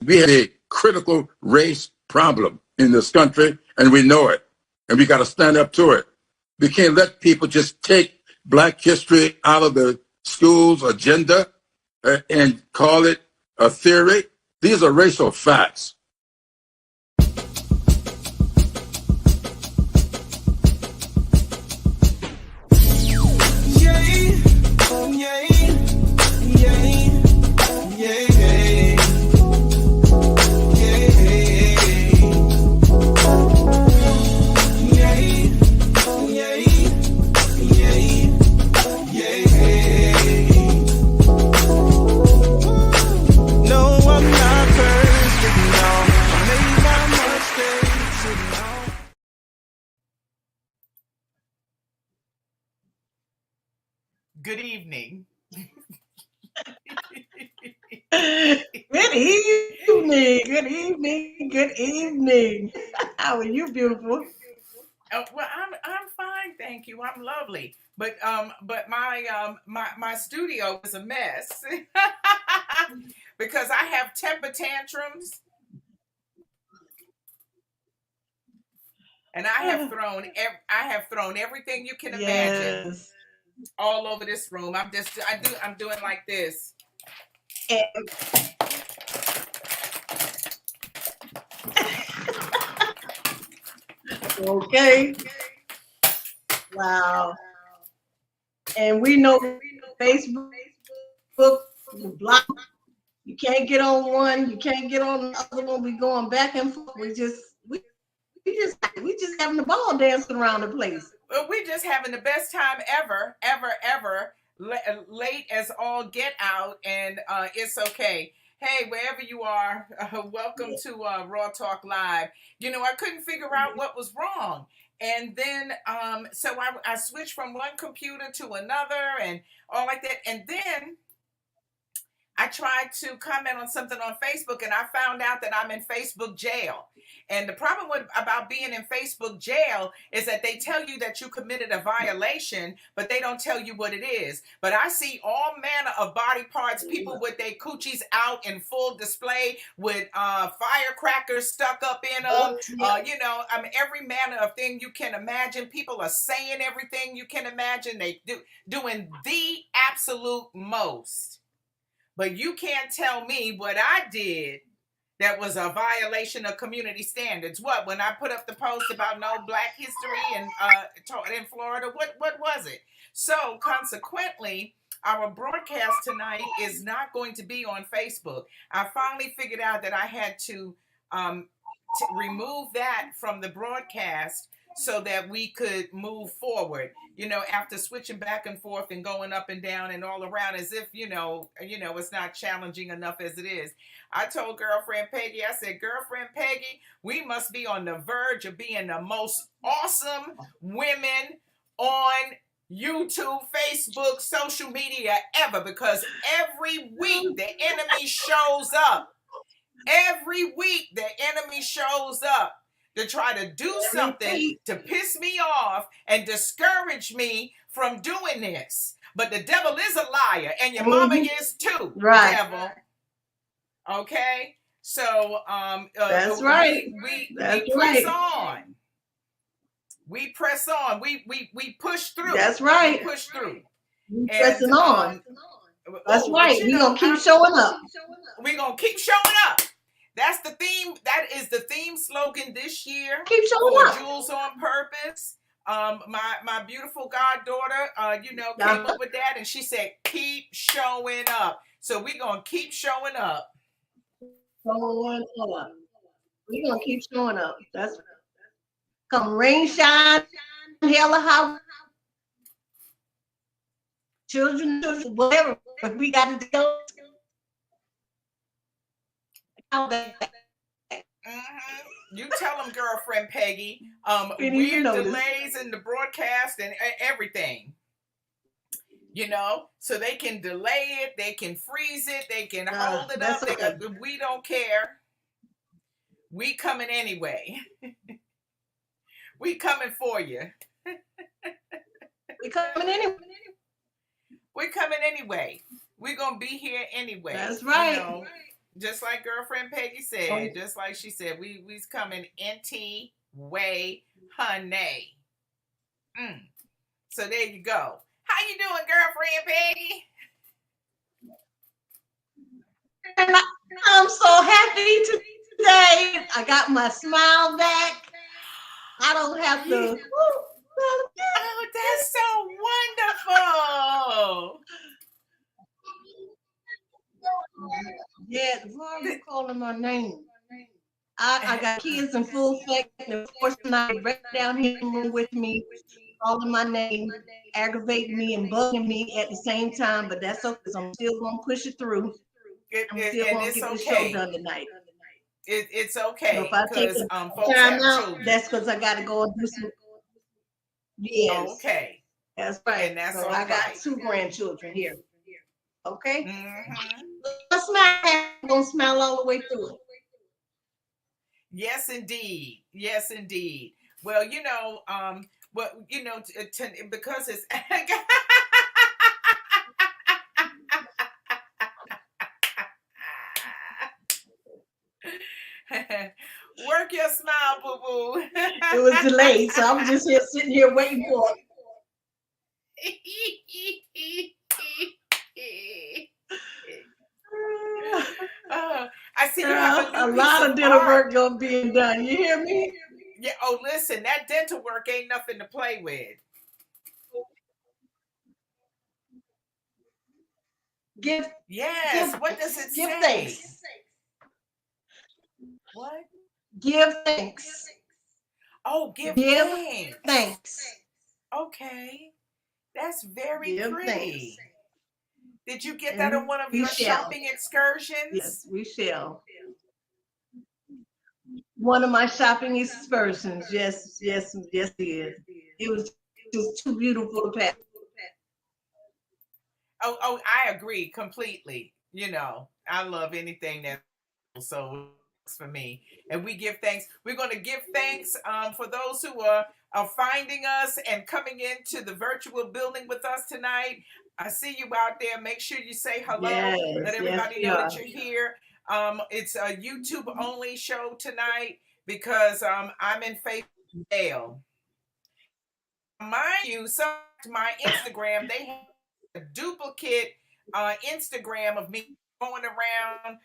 we have a critical race problem in this country, and we know it, and we got to stand up to it. We can't let people just take Black history out of the school's agenda and call it a theory. These are racial facts. Good evening. Good evening. Good evening. Good evening. How are you, beautiful? Well, I'm fine, thank you. I'm lovely, but my studio is a mess because I have temper tantrums, and I have thrown everything you can imagine all over this room. I'm doing like this. Okay. Wow. And we know Facebook, you block. You can't get on one. You can't get on the other one. We going back and forth. We just having the ball dancing around the place. We're just having the best time ever. Late as all get out, and it's okay. Hey, wherever you are, welcome to Raw Talk Live. You know, I couldn't figure out what was wrong. And then, so I switched from one computer to another and all like that. And then I tried to comment on something on Facebook, and I found out that I'm in Facebook jail. And the problem about being in Facebook jail is that they tell you that you committed a violation, but they don't tell you what it is. But I see all manner of body parts, people with their coochies out in full display with firecrackers stuck up in them. Every manner of thing you can imagine. People are saying everything you can imagine. They doing the absolute most. But you can't tell me what I did that was a violation of community standards. What? When I put up the post about no Black history in Florida, what was it? So consequently, our broadcast tonight is not going to be on Facebook. I finally figured out that I had to remove that from the broadcast so that we could move forward, after switching back and forth and going up and down and all around as if, it's not challenging enough as it is. I told girlfriend Peggy, I said, girlfriend Peggy, we must be on the verge of being the most awesome women on YouTube, Facebook, social media ever, because every week the enemy shows up. Every week the enemy shows up to try to do something to piss me off and discourage me from doing this. But the devil is a liar, and your mama is too, right. Devil. Okay? So that's right. We press on. We press on. We push through. That's right. We push through. Pressing on. That's right. We're going to keep showing up. We're going to keep showing up. That's the theme. That is the theme slogan this year. Keep showing up. Jules on Purpose. My beautiful goddaughter, came up with that, and she said, "Keep showing up." So we're gonna keep showing up. We're gonna keep showing up. That's come rain, shine, hell or high. Children, whatever. But we got to go. You tell them, girlfriend Peggy. Weird delays in the broadcast and everything. So they can delay it, they can freeze it, they can hold it up. We don't care. We coming anyway. We coming for you. We coming anyway. We're coming anyway. We're gonna be here anyway. That's right. Just like girlfriend Peggy said, just like she said, we's coming NT way honey. So there you go. How you doing, girlfriend Peggy? And I'm so happy today. I got my smile back. I don't have to. Oh, that's so wonderful. Yeah, why are you calling my name? I got kids in full effect, and of course, tonight right down here in the room with me, calling my name, aggravating me and bugging me at the same time. But that's okay. I'm still gonna push it through. I'm still gonna get the show done tonight. It's okay. So if I take time out, that's because I got to go and do some. Yes. Okay. That's right. And that's so I got 2 grandchildren here. Okay. Mm-hmm. I'm gonna smile all the way through it. Yes, indeed. Yes, indeed. Well, because it's work your smile, boo boo. It was delayed, so I'm just here sitting here waiting for it. I see you have a lot of dental work gonna be done. You hear me? Yeah. Oh, listen, that dental work ain't nothing to play with. What does it give say? Thanks. What? Give thanks. Oh, give thanks. Okay. That's very give pretty. Thanks. Did you get that on one of your shopping excursions? Yes, we shall. One of my shopping excursions. Yes, it is. It was just too beautiful to pass. Oh, I agree completely. I love anything that so for me, and we give thanks. We're going to give thanks for those who are finding us and coming into the virtual building with us tonight. I see you out there. Make sure you say hello. Let everybody know that you're here. It's a YouTube only show tonight because I'm in Facebook jail. Mind you, so my Instagram, they have a duplicate Instagram of me going around,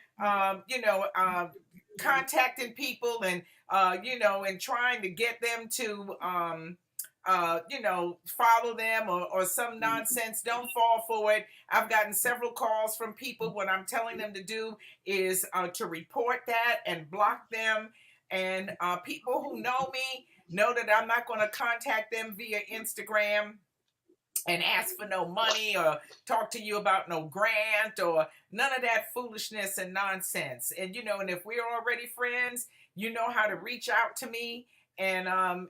contacting people and and trying to get them to follow them or some nonsense. Don't fall for it. I've gotten several calls from people. What I'm telling them to do is to report that and block them. And people who know me know that I'm not going to contact them via Instagram and ask for no money or talk to you about no grant or none of that foolishness and nonsense. And and if we're already friends, you know how to reach out to me. And I'm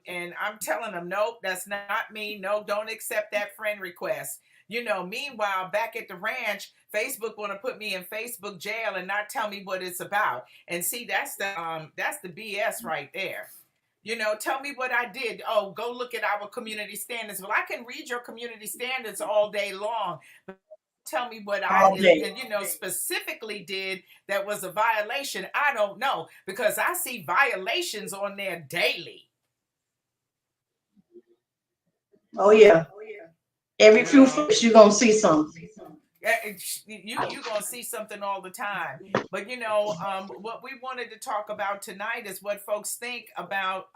telling them, nope, that's not me. No, don't accept that friend request. Meanwhile, back at the ranch, Facebook want to put me in Facebook jail and not tell me what it's about. And see, that's the BS right there. Tell me what I did. Oh, go look at our community standards. Well, I can read your community standards all day long. Tell me what I specifically did that was a violation. I don't know, because I see violations on there daily. Oh yeah. Every few minutes you're gonna see something. You're going to see something all the time. But, what we wanted to talk about tonight is what folks think about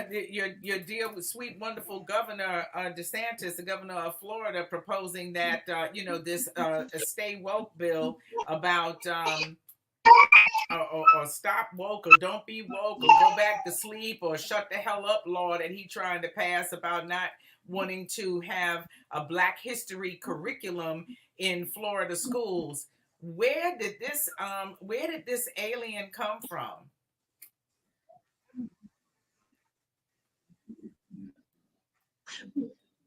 your deal with sweet, wonderful Governor DeSantis, the governor of Florida, proposing that, this Stay Woke bill about or stop woke or don't be woke or go back to sleep or shut the hell up law that he trying to pass about not wanting to have a Black history curriculum in Florida schools. Where did this alien come from?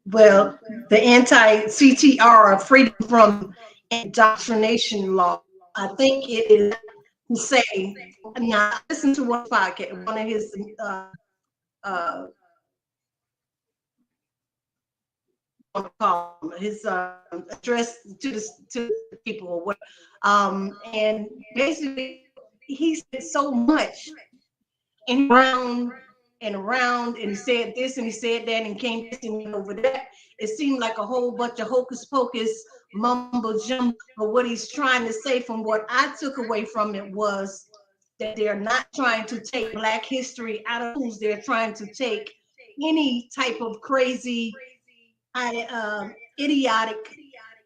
Well, the anti-CTR, freedom from indoctrination law, I think it is to say, now listen to one podcast, one of his want to call him, his address to the people or what. And basically, he said so much and around, and he said this and he said that and came this and went over that. It seemed like a whole bunch of hocus pocus mumbo jumbo. But what he's trying to say, from what I took away from it, was that they're not trying to take Black history out of schools. They're trying to take any type of crazy, idiotic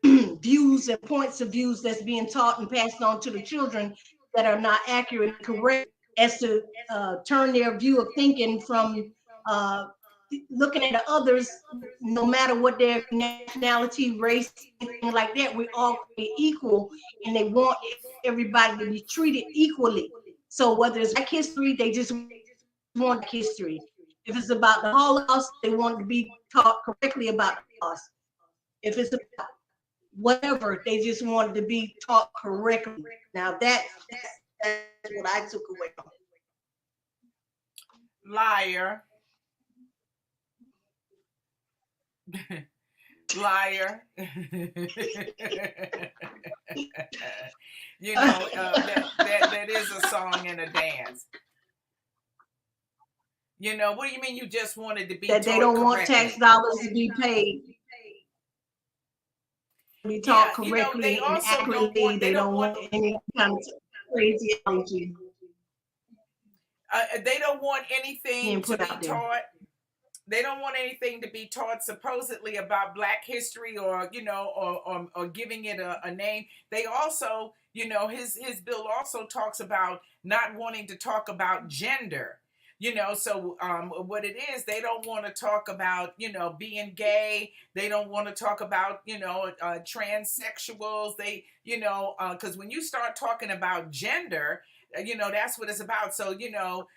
views and points of views that's being taught and passed on to the children that are not accurate and correct, as to turn their view of thinking from looking at others, no matter what their nationality, race, anything like that. We're all equal, and they want everybody to be treated equally. So whether it's Black history, they just want history. If it's about the Holocaust, they want to be taught correctly about the Holocaust. If it's about whatever, they just wanted to be taught correctly. Now that's what I took away from it. Liar. Liar. You know, that is a song and a dance. You know, what do you mean you just wanted to be that taught they don't correctly? want tax dollars to be paid? Be taught correctly, they and also accurately. They don't want any kind of crazy energy. They don't want anything to be out there. taught. They don't want anything to be taught supposedly about Black history, or you know, or giving it a name. They also, you know, his bill also talks about not wanting to talk about gender. You know, so what it is, they don't want to talk about, you know, being gay. They don't want to talk about, you know, transsexuals. They, you know, because when you start talking about gender, you know, that's what it's about. So, you know,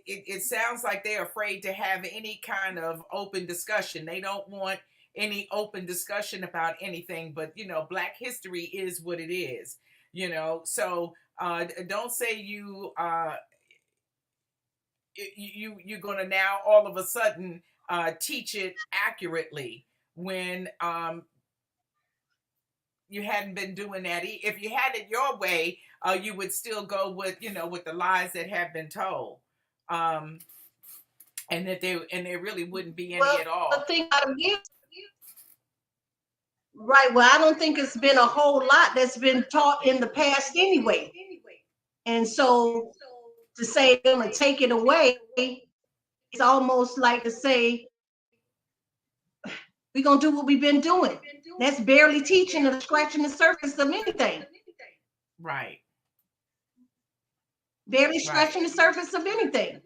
it sounds like they're afraid to have any kind of open discussion. They don't want any open discussion about anything, but, you know, Black history is what it is, you know. So don't say you're gonna now all of a sudden teach it accurately when you hadn't been doing that. If you had it your way, you would still go with, you know, with the lies that have been told, and that there really wouldn't be any at all. The thing about it, right? Well, I don't think it's been a whole lot that's been taught in the past anyway, and so to say they're gonna take it away, it's almost like to say we're gonna do what we've been doing. That's barely teaching or scratching the surface of anything. Right. Barely scratching the surface of anything.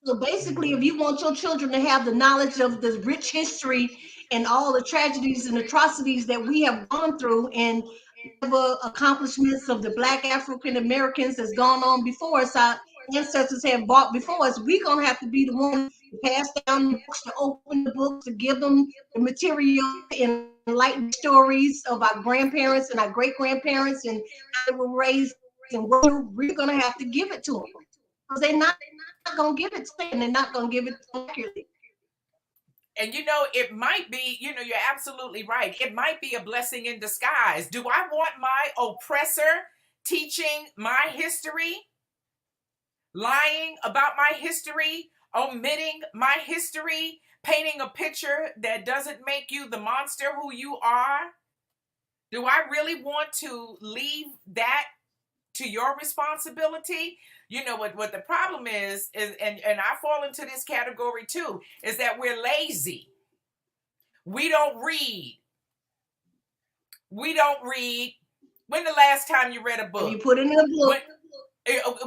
So basically, if you want your children to have the knowledge of the rich history and all the tragedies and atrocities that we have gone through, and the accomplishments of the Black African Americans that's gone on before us, our ancestors have brought before us, we're gonna have to be the one to pass down the books, to open the books, to give them the material and enlightened stories of our grandparents and our great grandparents and how they were raised, and we're gonna have to give it to them, because they're not gonna give it to them, and they're not gonna give it to them accurately. And you know, it might be, you know, you're absolutely right. It might be a blessing in disguise. Do I want my oppressor teaching my history, lying about my history, omitting my history, painting a picture that doesn't make you the monster who you are? Do I really want to leave that to your responsibility? You know what the problem is and I fall into this category too, is that we're lazy. We don't read. When the last time you read a book? You put it in a book.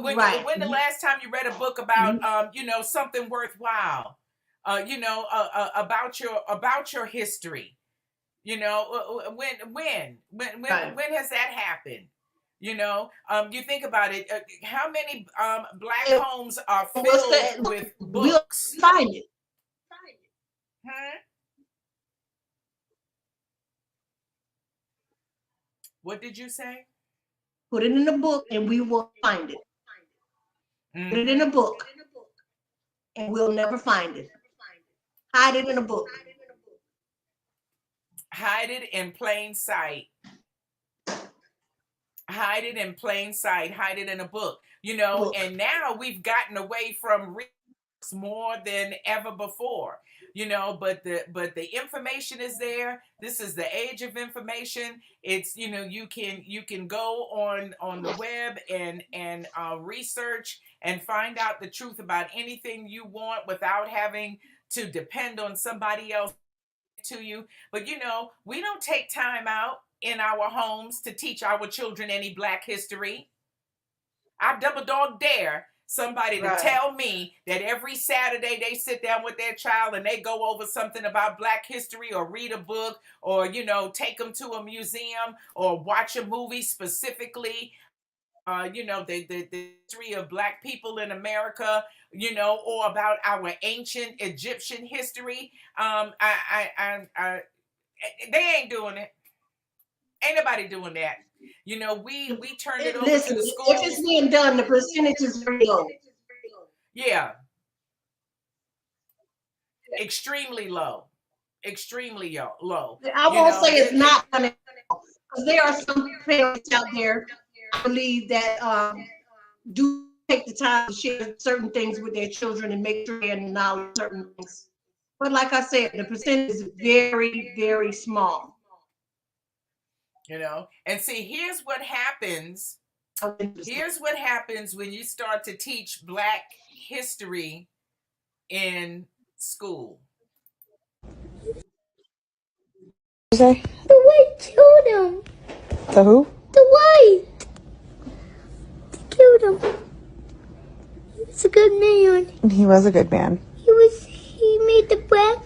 When the last time you read a book about you know, something worthwhile, you know, about your history? You know, when has that happened? You know, you think about it. How many Black homes are filled with books? We'll find it. What did you say? Put it in a book and we will find it. Put it in a book and we'll never find it. Hide it in a book. Hide it in plain sight. Hide it in plain sight. Hide it in a book. And now we've gotten away from more than ever before, but the information is there. This is the age of information. It's you can go on the web and research and find out the truth about anything you want without having to depend on somebody else to you. But we don't take time out in our homes to teach our children any Black history. I double dog dare somebody to tell me that every Saturday they sit down with their child and they go over something about Black history or read a book or, take them to a museum or watch a movie specifically, the history of Black people in America, or about our ancient Egyptian history. They ain't doing it. Ain't nobody doing that. We turned it over to the schools. If it's being done, the percentage is very low. Yeah. Extremely low. Extremely low. I won't say it's not going to, because there are some parents out there, I believe, that do take the time to share certain things with their children and make sure they acknowledge certain things. But like I said, the percentage is very, very small. And see, here's what happens. Here's what happens when you start to teach Black history in school. The white killed him. The who? The white. They killed him. He was a good man. He was a good man. He made the black.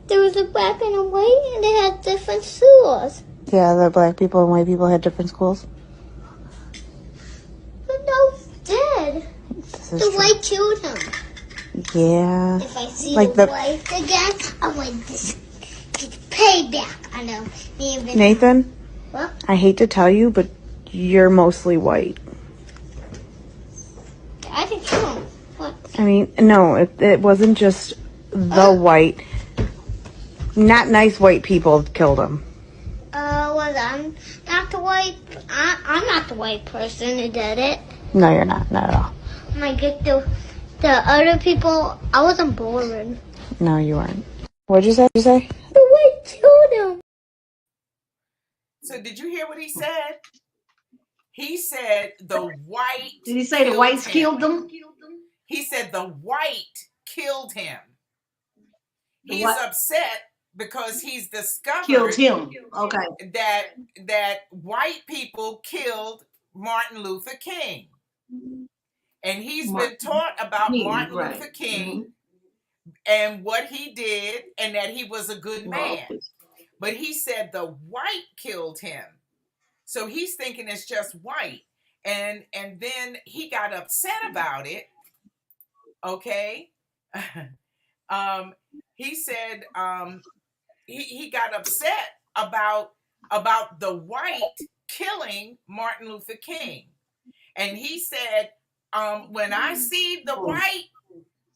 There was a black and a white, and they had different schools. Yeah, the Black people and white people had different schools. But no, dead. The white killed him. Yeah. If I see the white again, I'm like, this is payback. I know. Nathan? What? I hate to tell you, but you're mostly white. I didn't kill him. What? I mean, no, it wasn't just the white. Not nice white people killed him. Well, I'm not the white. I'm not the white person who did it. No, you're not. Not at all. I get the other people. I wasn't born. No, you weren't. What'd you say? The white killed him. So did you hear what he said? He said the white. Did he say the whites killed them? He said the white killed him. He's upset because he's discovered killed him. Okay. That white people killed Martin Luther King. And he's been taught about Martin Luther King and what he did and that he was a good man. But he said the white killed him. So he's thinking it's just white. And then he got upset about it. Okay. He said he got upset about the white killing Martin Luther King. And he said, when I see the white,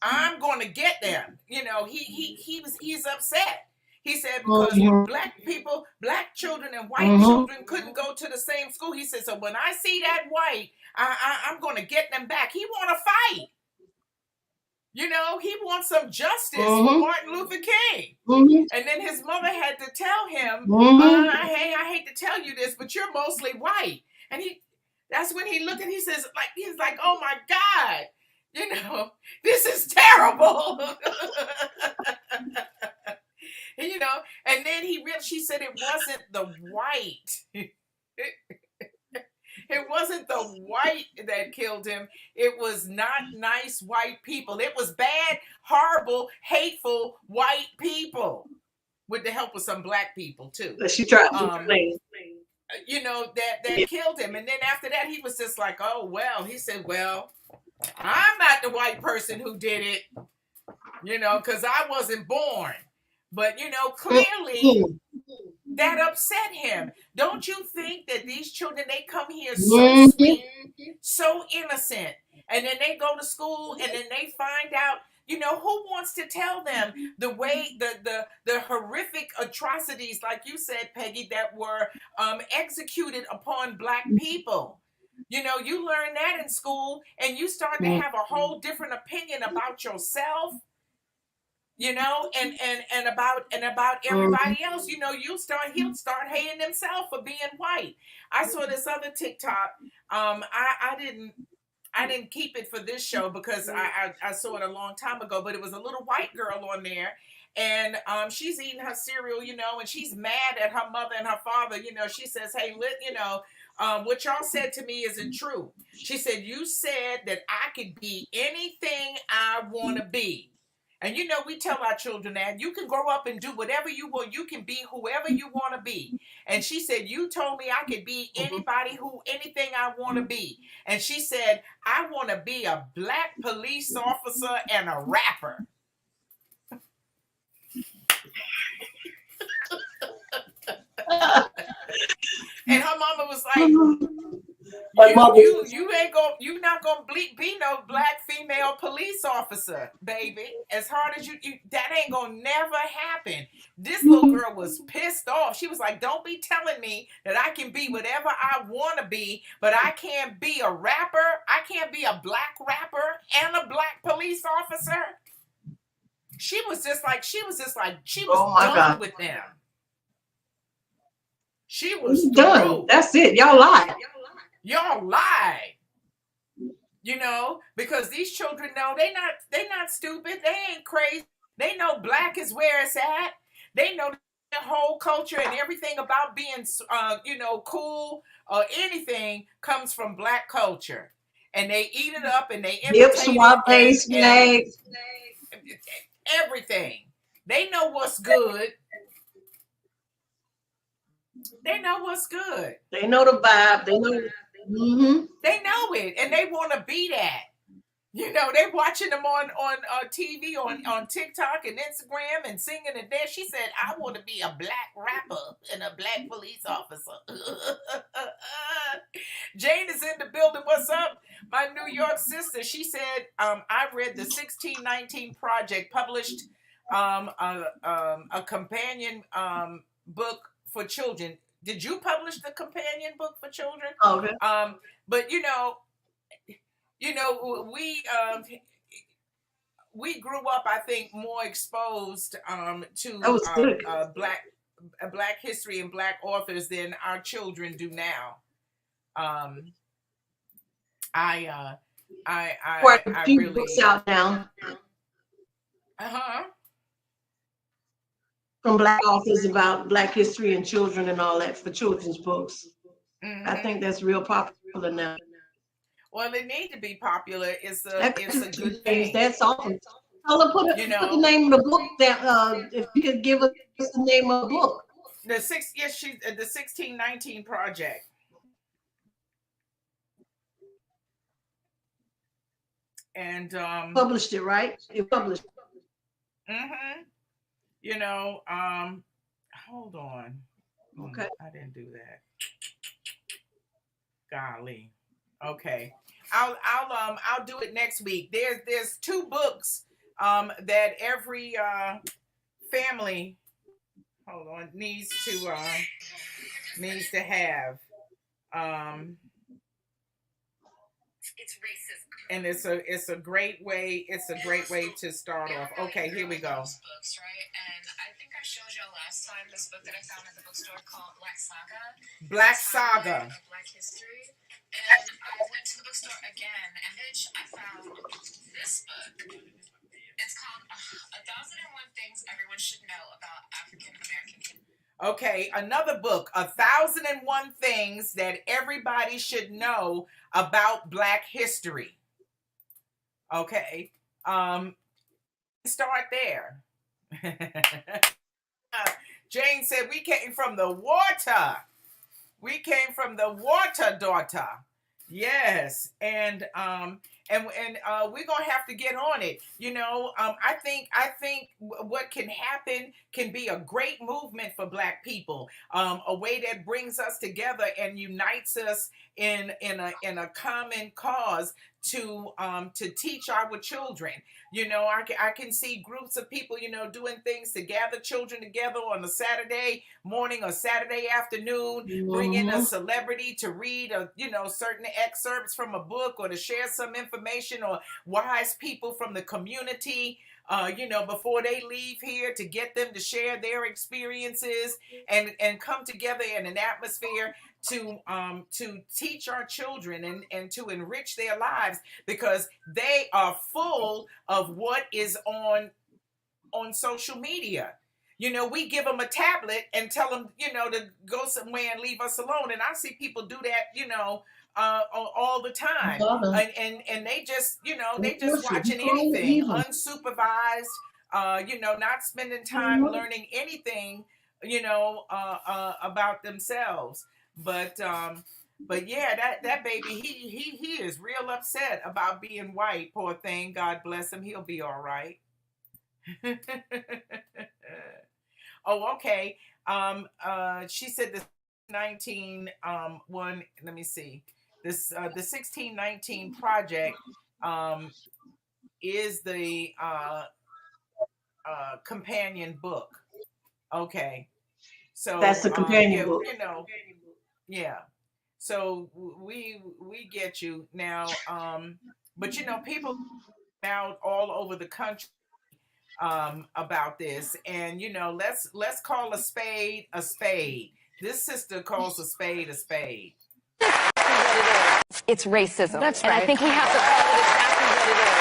I'm going to get them. He's upset. He said because Black people, Black children and white children couldn't go to the same school. He said, so when I see that white, I'm going to get them back. He want to fight. He wants some justice for Martin Luther King. And then his mother had to tell him, hey, I hate to tell you this, but you're mostly white. And that's when he looked and he's like, oh my God, this is terrible. And then she said it wasn't the white. It wasn't the white that killed him. It was not nice white people. It was bad, horrible, hateful white people with the help of some Black people too. She tried to explain. That killed him. And then after that, he was just like, oh, well, he said, well, I'm not the white person who did it, because I wasn't born. But, clearly that upset him. Don't you think that these children, they come here so sweet, so innocent, and then they go to school and then they find out You know, who wants to tell them the way the horrific atrocities, like you said, Peggy, that were executed upon Black people? You know, you learn that in school, and you start to have a whole different opinion about yourself, you know, and about everybody else. You know, he'll start hating himself for being white. I saw this other TikTok. I didn't keep it for this show because I saw it a long time ago, but it was a little white girl on there, and she's eating her cereal, you know, and she's mad at her mother and her father. You know, she says, "Hey, you know, what y'all said to me isn't true." She said, "You said that I could be anything I want to be." And you know, we tell our children that you can grow up and do whatever you want. You can be whoever you want to be. And she said, "You told me I could be anything I want to be." And she said, "I want to be a Black police officer and a rapper." And her mama was like, "You not gonna be no Black female police officer, baby. As hard as you that ain't gonna never happen." This little girl was pissed off. She was like, "Don't be telling me that I can be whatever I want to be, but I can't be a rapper. I can't be a Black rapper and a Black police officer." She was done with them. She was done. That's it. Y'all lied. Y'all lied. You know, because these children know they not stupid. They ain't crazy. They know Black is where it's at. They know the whole culture and everything about being you know, cool or anything comes from Black culture. And they eat it up and they imitate it. Everything. They know what's good. They know what's good. They know the vibe. They know. They know it, and they want to be that. You know, they watching them on TV, on TikTok and Instagram, and singing and dance. She said, "I want to be a Black rapper and a Black police officer." Jane is in the building. What's up, my New York sister? She said, "I read the 1619 Project published a companion book for children." Did you publish the companion book for children? Okay. But you know, we grew up, I think, more exposed to Black history and Black authors than our children do now. Quite a few books out now. From Black authors about Black history and children and all that for children's books. I think that's real popular now. Well, it needs to be popular. It's a good thing. That's awesome. Tell her put the name of the book that if you could give us the name of the book. The 1619 Project. And published it, right? It published. You know, hold on. Okay. I didn't do that. Golly. Okay. I'll do it next week. There's 2 books that every family needs to have. It's racist. And it's a great way to start off. Okay, here we go. Books, right? And I think I showed you last time this book that I found at the bookstore called Black Saga. Black Saga. Black History. And I went to the bookstore again, and bitch, I found this book. It's called 1001 Things Everyone Should Know About African American. Okay, another book, 1001 Things That Everybody Should Know About Black History. Okay, start there. Jane said, "We came from the water. We came from the water, daughter." Yes, and and we're gonna have to get on it. I think what can happen can be a great movement for Black people, a way that brings us together and unites us in a common cause to teach our children. I can see groups of people, doing things to gather children together on a Saturday morning or Saturday afternoon, bring in a celebrity to read certain excerpts from a book or to share some information, or wise people from the community, before they leave here, to get them to share their experiences and come together in an atmosphere to teach our children and to enrich their lives, because they are full of what is on social media. We give them a tablet and tell them, to go somewhere and leave us alone. And I see people do that, all the time. And they just, they just watching anything unsupervised, not spending time learning anything, about themselves. But yeah, that baby, he is real upset about being white. Poor thing. God bless him. He'll be all right. Oh, okay. She said the 19 one. Let me see. This the 1619 project is the companion book. Okay, so That's the companion book. Yeah. So we get you now. But people out all over the country about this, and let's call a spade a spade. This sister calls a spade a spade. It's racism. That's right. And I think we have to call it exactly what it is.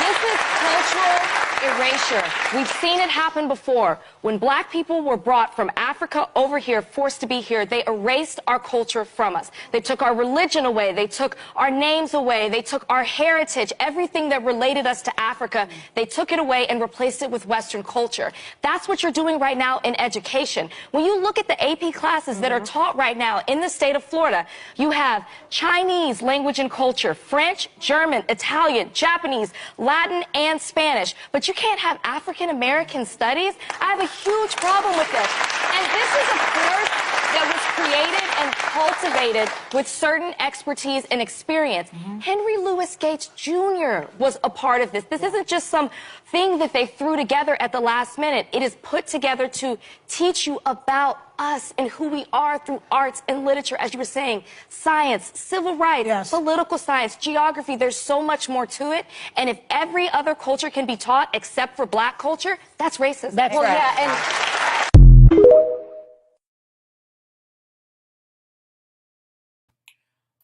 This is cultural erasure. We've seen it happen before. When Black people were brought from Africa over here, forced to be here, they erased our culture from us. They took our religion away. They took our names away. They took our heritage, everything that related us to Africa. They took it away and replaced it with Western culture. That's what you're doing right now in education. When you look at the AP classes that are taught right now in the state of Florida, you have Chinese language and culture, French, German, Italian, Japanese, Latin, and Spanish. But you can't have African American studies. I have a huge problem with this. And this is a course that was created and cultivated with certain expertise and experience. Henry Louis Gates Jr. was a part of this. This isn't just some thing that they threw together at the last minute. It is put together to teach you about us and who we are through arts and literature, as you were saying, science, civil rights, political science, geography. There's so much more to it. And if every other culture can be taught except for Black culture, that's racist. That's right. Yeah,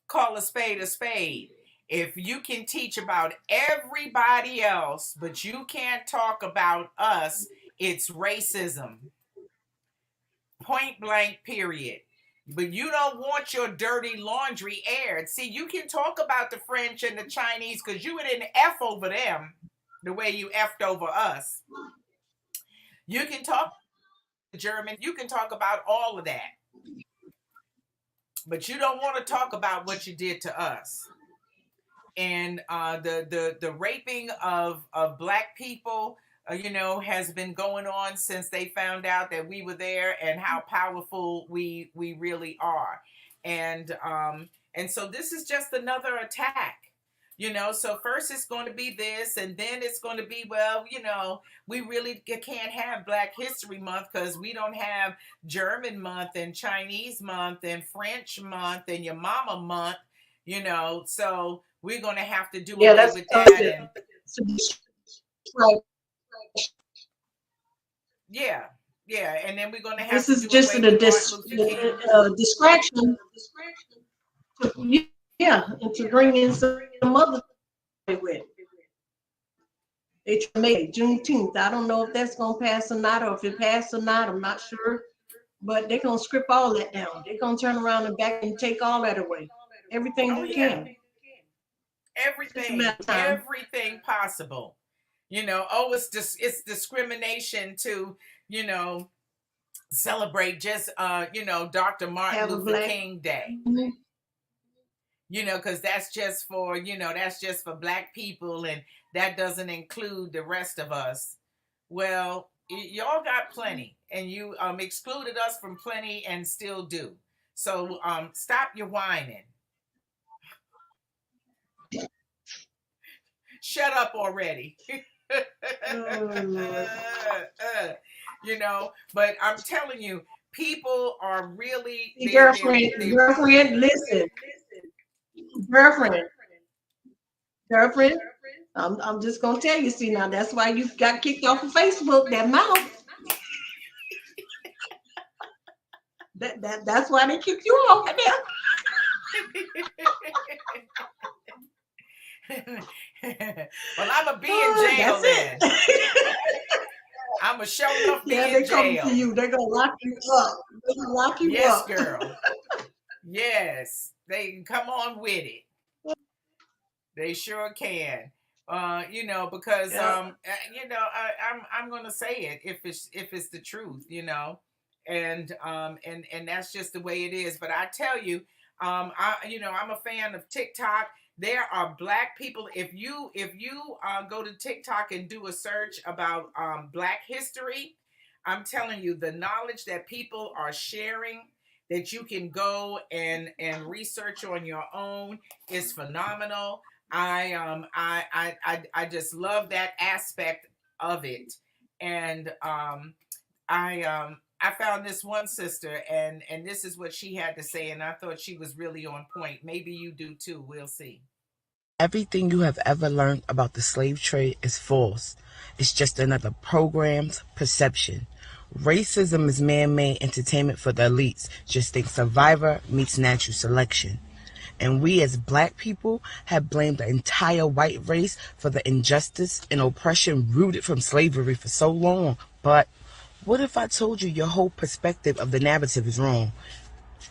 Call a spade a spade. If you can teach about everybody else, but you can't talk about us, it's racism. Point blank, period. But you don't want your dirty laundry aired. See, you can talk about the French and the Chinese because you didn't F over them the way you F'd over us. You can talk German. You can talk about all of that. But you don't want to talk about what you did to us. And the raping of Black people, has been going on since they found out that we were there and how powerful we really are. And so this is just another attack. So first it's going to be this, and then it's going to be, well, we really can't have Black History Month because we don't have German month and Chinese month and French month and your mama month, so we're going to have to do away with that. Yeah, and then we're going to have this to is do just away a with distraction. And to bring in some other with. They made Juneteenth. I don't know if that's gonna pass or not, or if it passed or not. I'm not sure, but they're gonna strip all that down. They're gonna turn around and back and take all that away. Everything they can. Everything possible. It's discrimination to celebrate just Dr. Martin Luther King Day. because that's just for, that's just for black people, and that doesn't include the rest of us. Well, y'all got plenty, and you excluded us from plenty and still do. So stop your whining. Shut up already. But I'm telling you, people are really girlfriend, listen. Girlfriend, I'm just gonna tell you, see, now that's why you got kicked off of Facebook, that mouth. That's why they kicked you off of there. Well, I'ma be in jail then. I'ma show enough be in jail. Come to you. They're gonna lock you up. They're gonna lock you up. Yes, girl. Yes, they can come on with it. They sure can. Because I'm gonna say it if it's the truth, and that's just the way it is. But I tell you, I'm a fan of TikTok. There are black people. If you go to TikTok and do a search about Black history, I'm telling you, the knowledge that people are sharing that you can go and research on your own is phenomenal. I just love that aspect of it, and I found this one sister, and this is what she had to say, and I thought she was really on point. Maybe you do too. We'll see. Everything you have ever learned about the slave trade is false. It's just another programmed perception. Racism is man-made entertainment for the elites. Just think Survivor meets natural selection. And we as black people have blamed the entire white race for the injustice and oppression rooted from slavery for so long. But what if I told you your whole perspective of the narrative is wrong?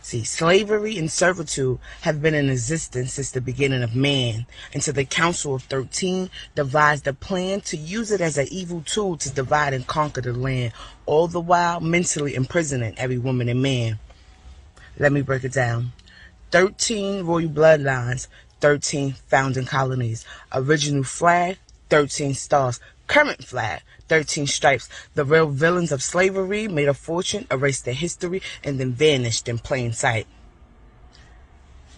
See, slavery and servitude have been in existence since the beginning of man, until the Council of 13 devised a plan to use it as an evil tool to divide and conquer the land, all the while mentally imprisoning every woman and man. Let me break it down. 13 royal bloodlines, 13 founding colonies. Original flag, 13 stars. Current flag, 13 stripes. The real villains of slavery made a fortune, erased their history, and then vanished in plain sight.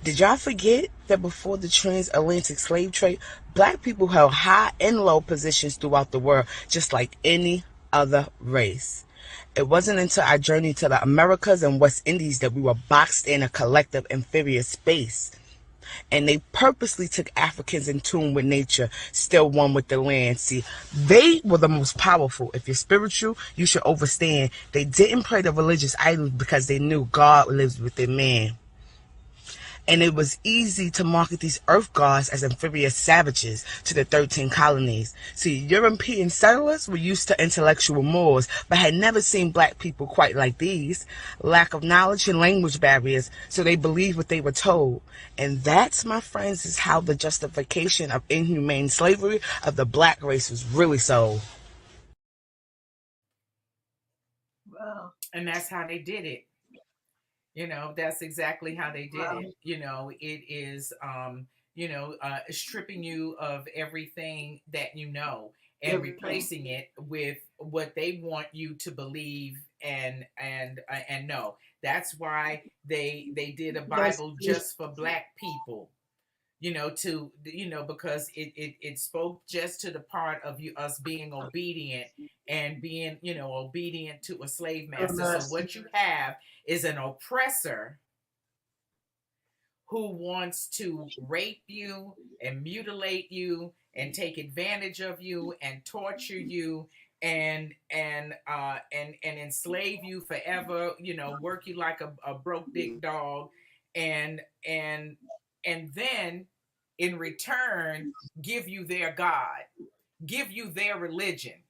Did y'all forget that before the transatlantic slave trade, black people held high and low positions throughout the world, just like any other race? It wasn't until our journey to the Americas and West Indies that we were boxed in a collective inferior space. And they purposely took Africans in tune with nature, still one with the land. See, they were the most powerful. If you're spiritual, you should understand. They didn't pray to religious idols because they knew God lives within man. And it was easy to market these earth gods as inferior savages to the 13 colonies. See, European settlers were used to intellectual Moors, but had never seen black people quite like these. Lack of knowledge and language barriers, so they believed what they were told. And that's, my friends, is how the justification of inhumane slavery of the black race was really sold. Wow. And that's how they did it. That's exactly how they did it. It is, stripping you of everything that and replacing it with what they want you to believe and know. That's why they did a Bible just for black people. Because it spoke just to the part of us being obedient and being, obedient to a slave master. So what you have is an oppressor who wants to rape you and mutilate you and take advantage of you and torture you and enslave you forever, work you like a broke dick dog, and then in return give you their God, give you their religion,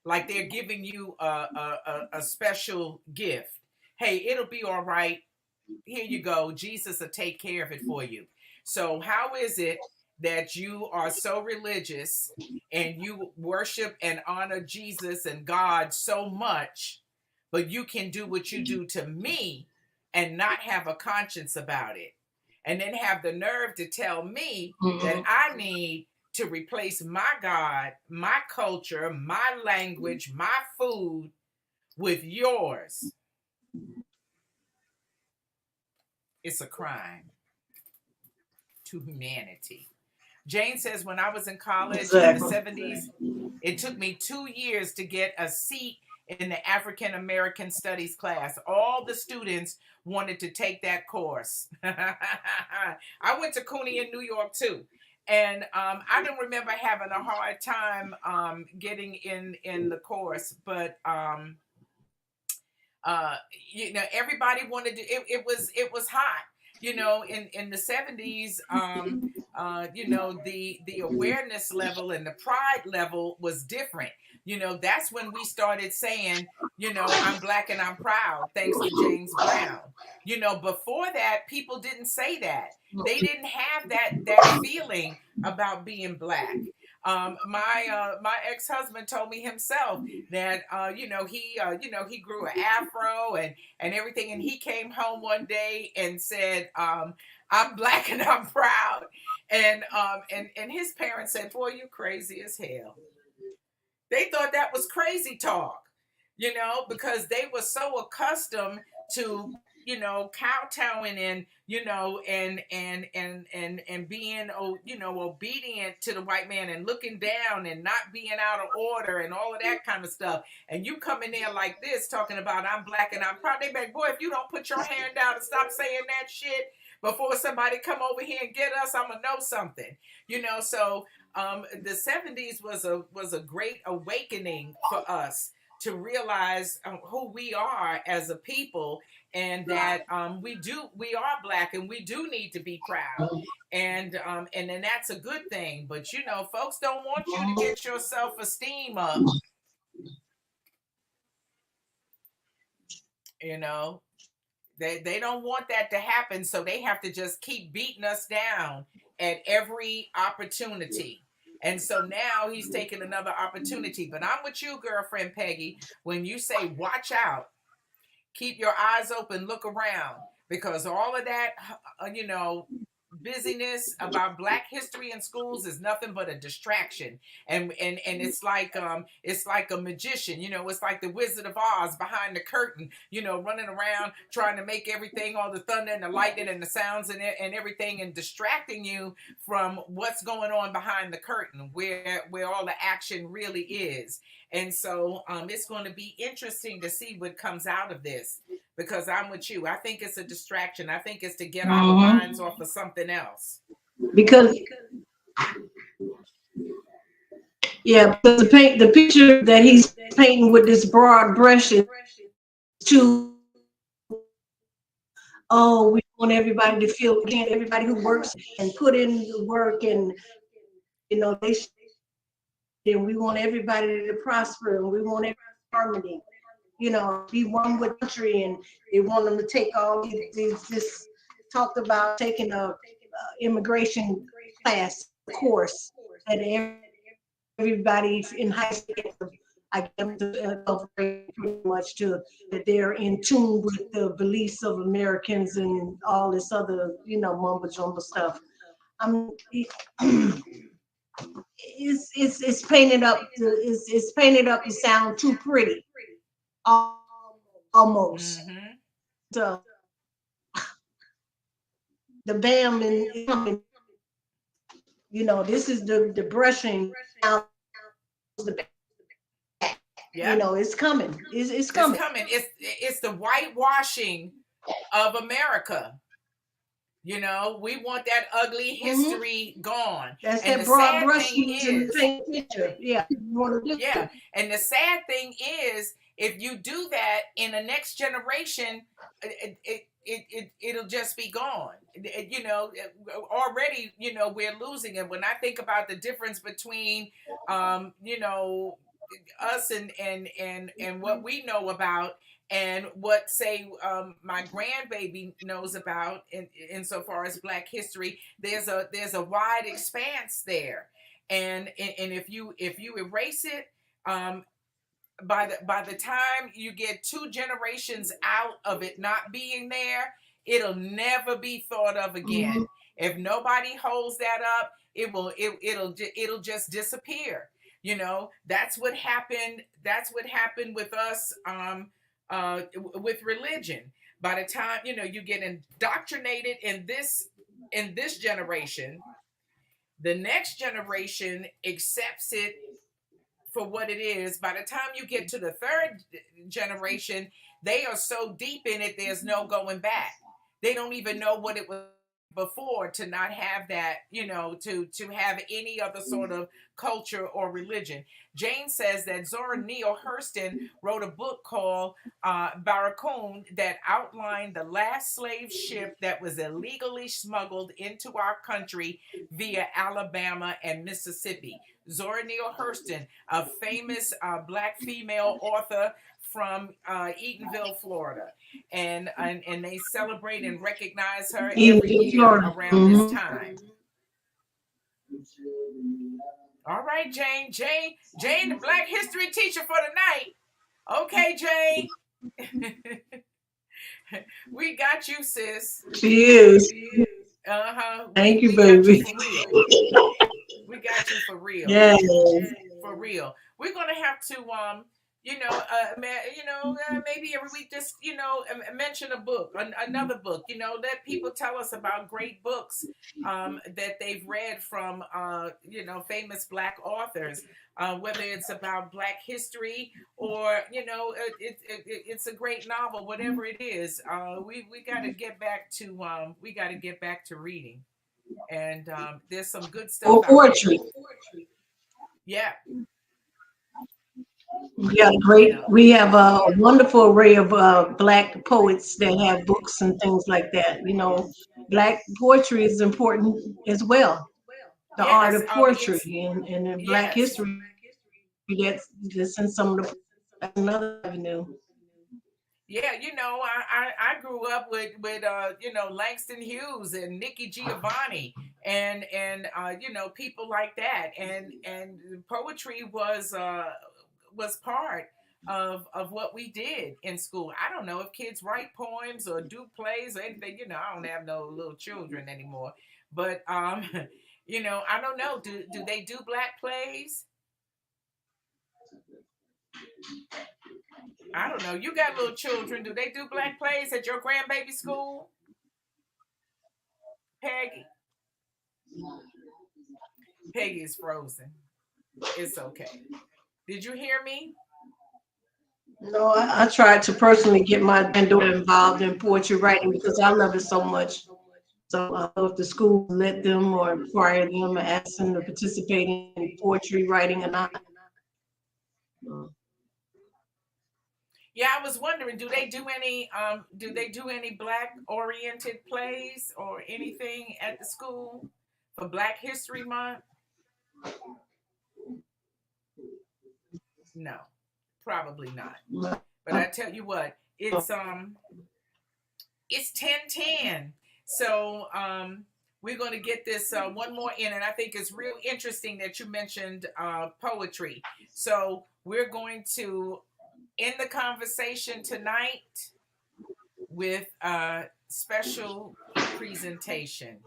like they're giving you a special gift. Hey, it'll be all right. Here you go. Jesus will take care of it for you. So how is it that you are so religious and you worship and honor Jesus and God so much, but you can do what you do to me and not have a conscience about it? and then have the nerve to tell me that Mhm. I need to replace my God, my culture, my language, my food with yours. It's a crime to humanity. Jane says, when I was in college in the Exactly. 70s, it took me 2 years to get a seat in the African American Studies class. All the students wanted to take that course. I went to CUNY in New York too. And I don't remember having a hard time getting in the course, but uh, everybody wanted to. It was hot. In the 70s, the awareness level and the pride level was different. That's when we started saying, I'm black and I'm proud, thanks to James Brown. Before that, people didn't say that. They didn't have that feeling about being black. My ex-husband told me himself that he grew an afro and everything, and he came home one day and said, I'm black and I'm proud. And his parents said, boy, you crazy as hell. They thought that was crazy talk, because they were so accustomed to, kowtowing and, and being, obedient to the white man and looking down and not being out of order and all of that kind of stuff. And you come in there like this talking about I'm black and I'm proud. They be like, boy, if you don't put your hand down and stop saying that shit before somebody come over here and get us, I'm gonna know something. So the 70s was a great awakening for us to realize who we are as a people, and that we are black and we do need to be proud, and then that's a good thing. But folks don't want you to get your self-esteem up. They don't want that to happen, so they have to just keep beating us down at every opportunity. And so now he's taking another opportunity. But I'm with you, girlfriend Peggy, when you say watch out, keep your eyes open, look around, because all of that, busyness about Black history in schools is nothing but a distraction. And it's like a magician, it's like the Wizard of Oz behind the curtain, running around trying to make everything, all the thunder and the lightning and the sounds and everything, and distracting you from what's going on behind the curtain, where all the action really is. And so it's going to be interesting to see what comes out of this, because I'm with you. I think it's a distraction. I think it's to get our minds off of something else. Because the picture that he's painting with this broad brush is to, we want everybody to feel, again, everybody who works and put in the work, and and we want everybody to prosper, and we want harmony, be one with country, and they want them to take all this talked about taking a immigration class course that everybody in high school, I get them to pretty much to that they're in tune with the beliefs of Americans and all this other, mumbo jumbo stuff. It's painted up it's painted up to sound too pretty, almost. So the bam and coming, this is the brushing out the back. It's coming. It's coming. It's coming. It's the whitewashing of America. We want that ugly history gone. That's and that broad brush picture. Yeah. Yeah. And the sad thing is, if you do that in the next generation, it'll just be gone. Already, we're losing it. When I think about the difference between, us and what we know about, and what, say, my grandbaby knows about insofar as Black history, there's a wide expanse there, and if you erase it, by the time you get 2 generations out of it not being there, it'll never be thought of again. If nobody holds that up, it'll just disappear. You know, that's what happened. That's what happened with us with religion. By the time, you know, you get indoctrinated in this generation, the next generation accepts it for what it is. By the time you get to the third generation, they are so deep in it, there's no going back. They don't even know what it was before to not have that, you know, to have any other sort of culture or religion. Jane says that Zora Neale Hurston wrote a book called Barracoon that outlined the last slave ship that was illegally smuggled into our country via Alabama and Mississippi. Zora Neale Hurston, a famous Black female author from Eatonville, Florida, and they celebrate and recognize her every year around this time. All right, Jane, the Black history teacher for the night. Okay, Jane. We got you, sis. She is. Thank you, baby. We got you for real. Yeah. For real. We're gonna have to maybe every week just, mention a book, another book, let people tell us about great books that they've read from, famous Black authors, whether it's about Black history or, it's a great novel, whatever it is. We got to get back to reading, and there's some good stuff. Or poetry. Yeah. We have a wonderful array of Black poets that have books and things like that. Black poetry is important as well. The art of poetry and in Black history, that's in some of another avenue. Yeah, I grew up with Langston Hughes and Nikki Giovanni and people like that, and poetry was part of what we did in school. I don't know if kids write poems or do plays or anything. I don't have no little children anymore, but I don't know. Do they do Black plays? I don't know. You got little children. Do they do Black plays at your grandbaby school? Peggy is frozen. It's okay. Did you hear me? No, I tried to personally get my granddaughter involved in poetry writing because I love it so much. So if the school let them or require them or ask them to participate in poetry writing or not. Yeah, I was wondering, do they do any Black oriented plays or anything at the school for Black History Month? No, probably not. But I tell you what, it's 10:10. So we're going to get this one more in, and I think it's real interesting that you mentioned poetry. So we're going to end the conversation tonight with a special presentation.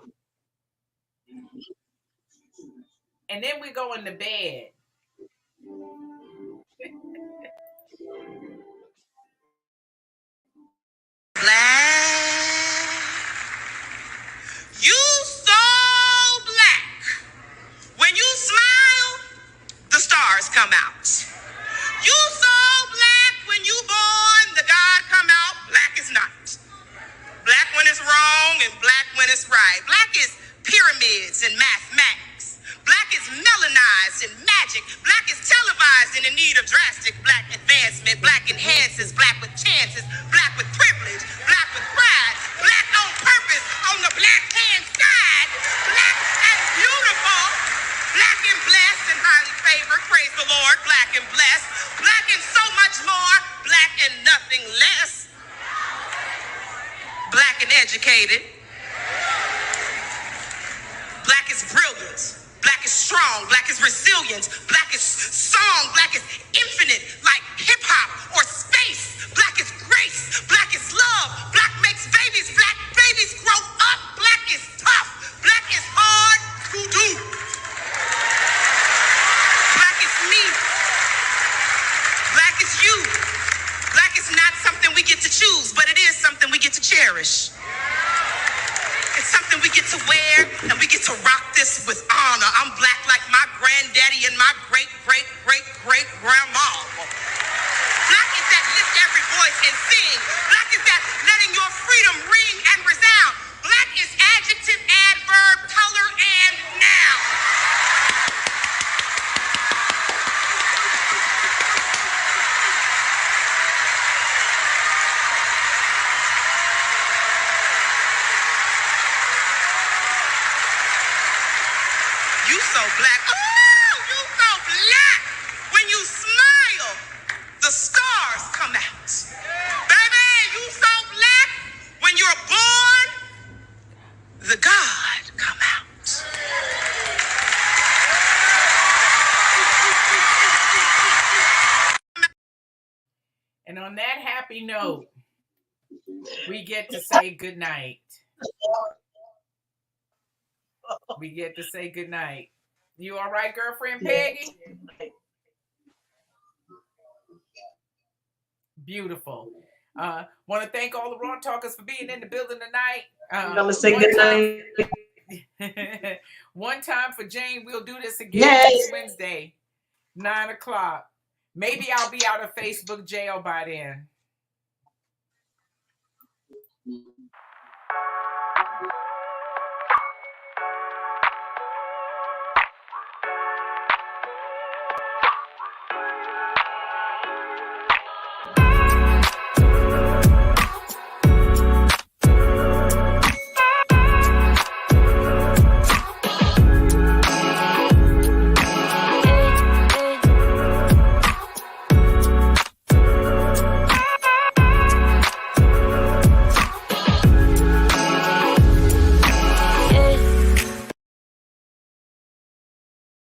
And then we're going to bed. Black, you so black. When you smile, the stars come out. You so black when you born, the God come out. Black is not. Black when it's wrong and black when it's right. Black is pyramids and mathematics. Black is melanized and magic. Black is televised and in need of drastic Black advancement. Black enhances, black with chances, black with privilege, black with pride, black on purpose on the black hand side, black and beautiful, black and blessed and highly favored, praise the Lord, black and blessed, black and so much more, black and nothing less, black and educated, black is brilliance. Black is strong, black is resilience, black is song, black is infinite, like hip-hop or space, black is grace, black is love, black makes babies, black cherish. It's something we get to wear, and we get to rock this with honor. I'm black like my granddaddy and my great-great-great-great-grandma. Black is that lift every voice and sing. Black is that letting your freedom ring and resound. Black is adjective, adverb, color, and noun. You so black. Oh, you so black. When you smile, the stars come out. Baby, you so black. When you're born, the God come out. And on that happy note, we get to say good night. We get to say good night. You all right, girlfriend Peggy? Beautiful. Want to thank all the Raw Talkers for being in the building tonight. I'm gonna say good night. One time for Jane. We'll do this again Yes. next Wednesday, 9 o'clock. Maybe I'll be out of Facebook jail by then.